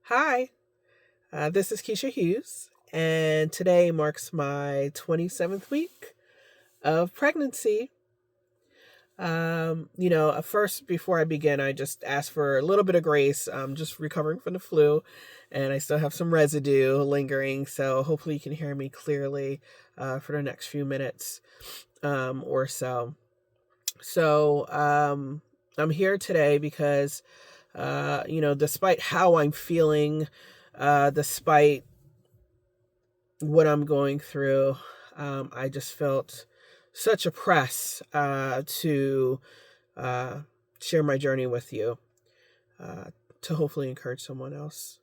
Hi, this is Keisha Hughes, and today marks my 27th week of pregnancy. First, before I begin, I just ask for a little bit of grace. I'm just recovering from the flu, and I still have some residue lingering, so hopefully you can hear me clearly for the next few minutes or so. So, I'm here today because, despite how I'm feeling, despite what I'm going through, I just felt such a press to uh, share my journey with you, uh, to hopefully encourage someone else,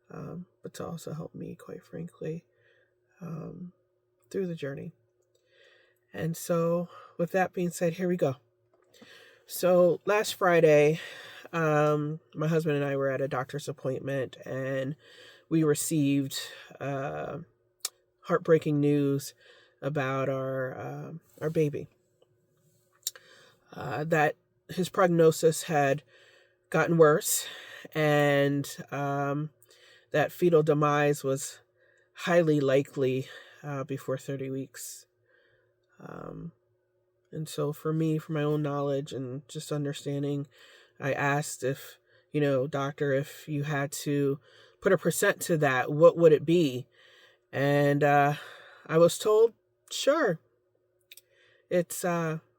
but to also help me, quite frankly, um, through the journey. And so, with that being said, here we go. So, last Friday, my husband and I were at a doctor's appointment, and we received uh, heartbreaking news about our baby. That his prognosis had gotten worse, and that fetal demise was highly likely before 30 weeks. Um, and so, for me, for my own knowledge and just understanding, I asked if, doctor, if you had to put a percent to that, what would it be? And I was told, sure, it's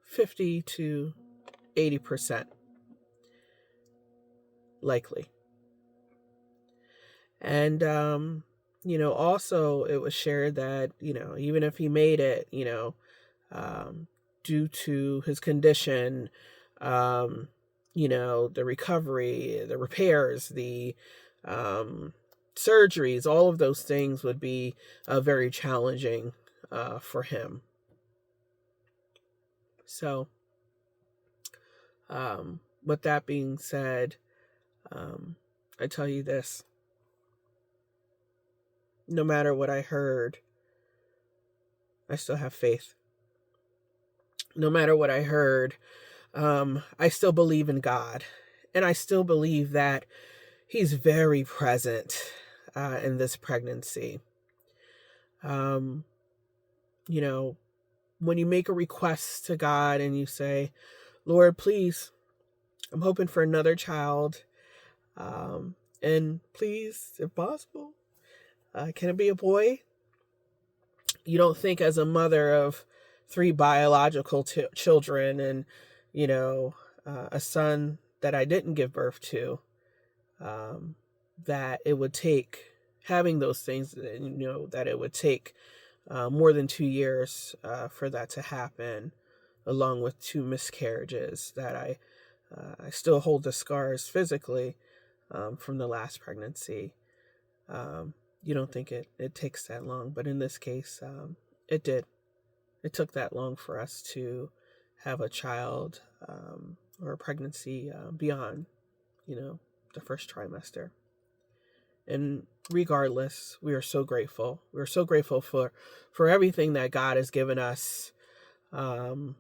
50 to 80% likely. And, also it was shared that, even if he made it, um, due to his condition, um, the recovery, the repairs, the um, surgeries, all of those things would be very challenging for him. So, with that being said, um, I tell you this: no matter what I heard, I still have faith. No matter what I heard, I still believe in God. And I still believe that He's very present in this pregnancy. Um, you know, when you make a request to God and you say, Lord, please, I'm hoping for another child. And please, if possible, can it be a boy? You don't think, as a mother of three biological children and, a son that I didn't give birth to, um, that it would take having those things, that it would take more than 2 years for that to happen, along with two miscarriages that I still hold the scars physically from the last pregnancy. You don't think it takes that long, but in this case, it did. It took that long for us to have a child, or a pregnancy beyond, the first trimester. And regardless, we are so grateful. We're so grateful for everything that God has given us. Um,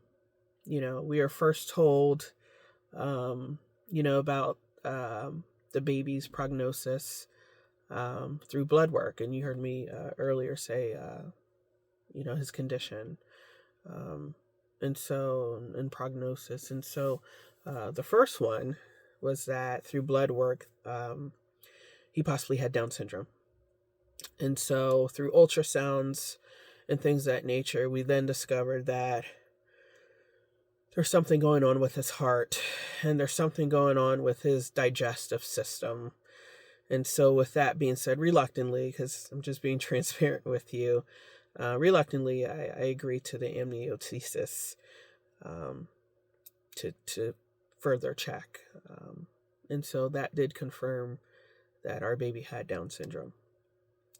we are first told, about the baby's prognosis through blood work. And you heard me earlier say, his condition. And prognosis. And so the first one was that through blood work, he possibly had Down syndrome. And so through ultrasounds and things of that nature, we then discovered that there's something going on with his heart, and there's something going on with his digestive system. And so, with that being said, reluctantly, because I'm just being transparent with you, reluctantly, I agreed to the amniocentesis to further check. And so that did confirm that our baby had Down syndrome.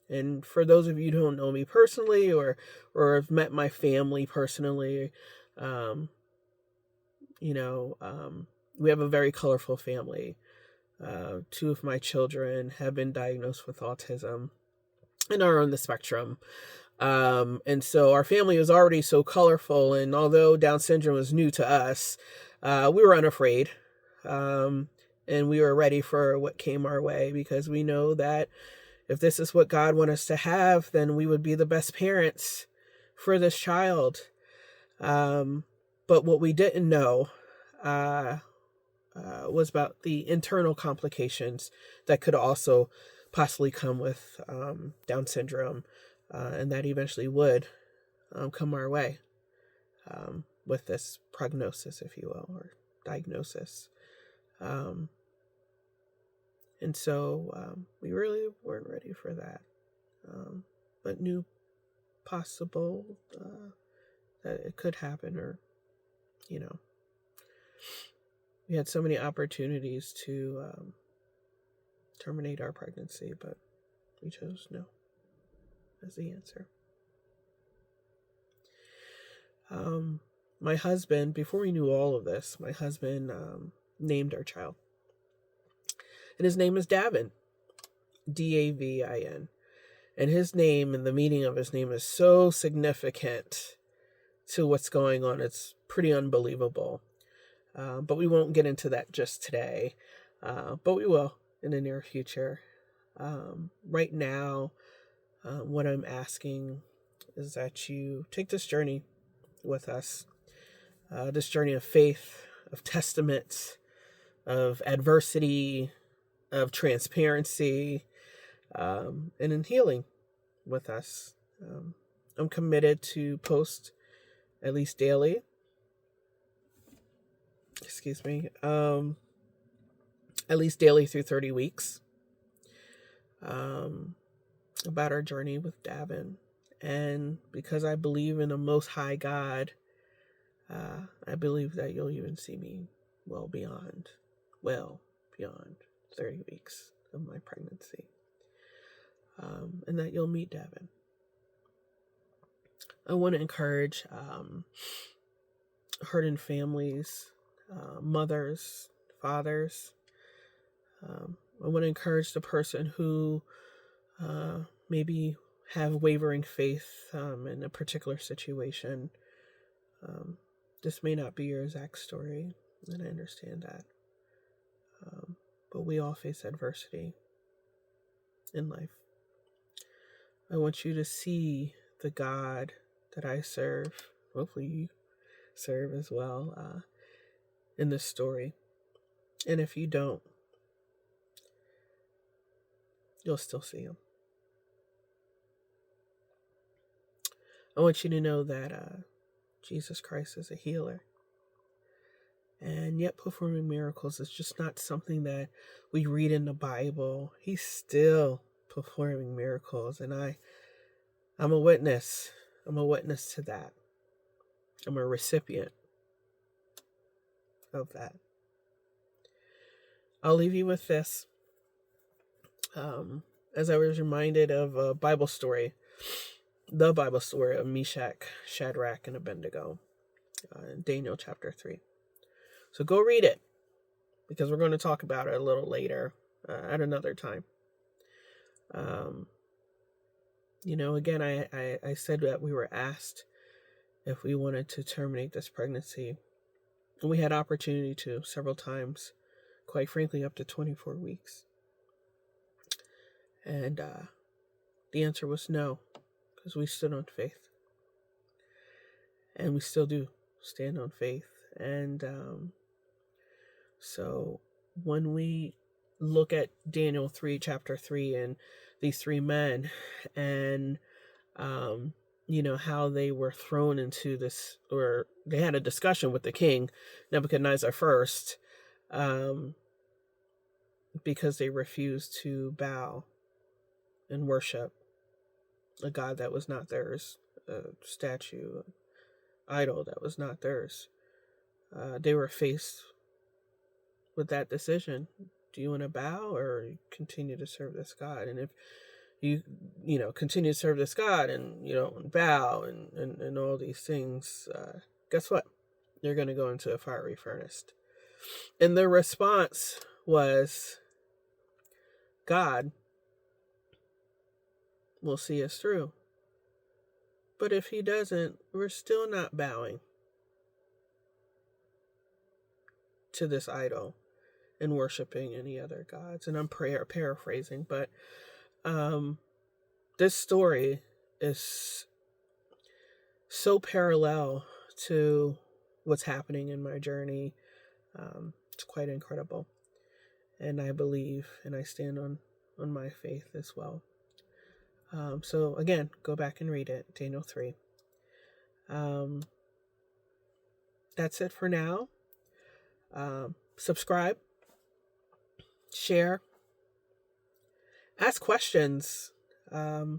And for those of you who don't know me personally, or have met my family personally, um, we have a very colorful family. Two of my children have been diagnosed with autism and are on the spectrum. And so our family was already so colorful. And although Down syndrome was new to us, we were unafraid. And we were ready for what came our way, because we know that if this is what God wants us to have, then we would be the best parents for this child. But what we didn't know was about the internal complications that could also possibly come with Down syndrome, and that eventually would come our way with this prognosis, if you will, or diagnosis. And so we really weren't ready for that, but knew possible that it could happen, or, we had so many opportunities to terminate our pregnancy, but we chose no as the answer. My husband, before we knew all of this, my husband named our child. And his name is Davin, Davin. And his name and the meaning of his name is so significant to what's going on. It's pretty unbelievable. But we won't get into that just today. But we will in the near future. Right now, what I'm asking is that you take this journey with us. This journey of faith, of testament, of adversity, of transparency, and in healing with us. I'm committed to post at least daily. At least daily through 30 weeks. About our journey with Davin. And because I believe in a most high God, I believe that you'll even see me well beyond 30 weeks of my pregnancy. And that you'll meet Davin. I want to encourage hurting families, mothers, fathers. I want to encourage the person who maybe have wavering faith in a particular situation. This may not be your exact story, and I understand that. But we all face adversity in life. I want you to see the God that I serve, hopefully you serve as well, in this story. And if you don't, you'll still see him. I want you to know that Jesus Christ is a healer. And yet performing miracles is just not something that we read in the Bible. He's still performing miracles. And I'm a witness. I'm a witness to that. I'm a recipient of that. I'll leave you with this. As I was reminded of a Bible story, the Bible story of Meshach, Shadrach, and Abednego, in Daniel chapter 3. So go read it, because we're going to talk about it a little later, at another time. Again, I said that we were asked if we wanted to terminate this pregnancy. And we had opportunity to several times, quite frankly, up to 24 weeks. And the answer was no, because we stood on faith. And we still do stand on faith. And so when we look at Daniel 3, chapter 3, and these three men, and how they were thrown into this, or they had a discussion with the king, Nebuchadnezzar first, because they refused to bow and worship a god that was not theirs, a statue, an idol that was not theirs. They were faced with that decision. Do you want to bow or continue to serve this God? And if you continue to serve this God and you don't bow and all these things, guess what? You're going to go into a fiery furnace. And their response was, God will see us through. But if he doesn't, we're still not bowing to this idol. in worshiping any other gods. And I'm paraphrasing, but this story is so parallel to what's happening in my journey. It's quite incredible. And I believe and I stand on my faith as well. So again, go back and read it, Daniel 3. That's it for now. Subscribe, share, ask questions, share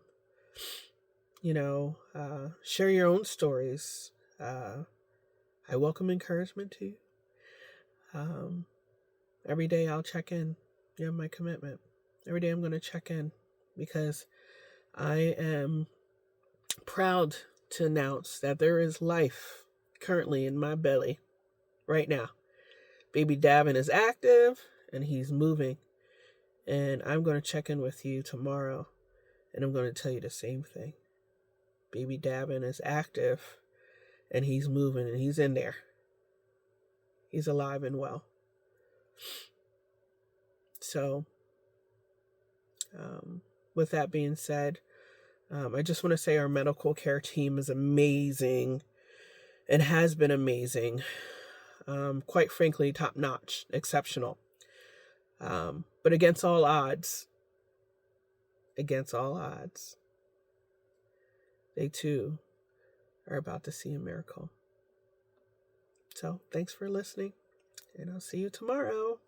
your own stories. I welcome encouragement to you. Every day I'll check in. You have my commitment. Every day I'm going to check in because I am proud to announce that there is life currently in my belly right now. Baby Davin is active and he's moving. And I'm going to check in with you tomorrow and I'm going to tell you the same thing. Baby Davin is active and he's moving and he's in there. He's alive and well. So, with that being said, I just want to say our medical care team is amazing and has been amazing. Quite frankly, top notch, exceptional. But against all odds, they too are about to see a miracle. So thanks for listening, and I'll see you tomorrow.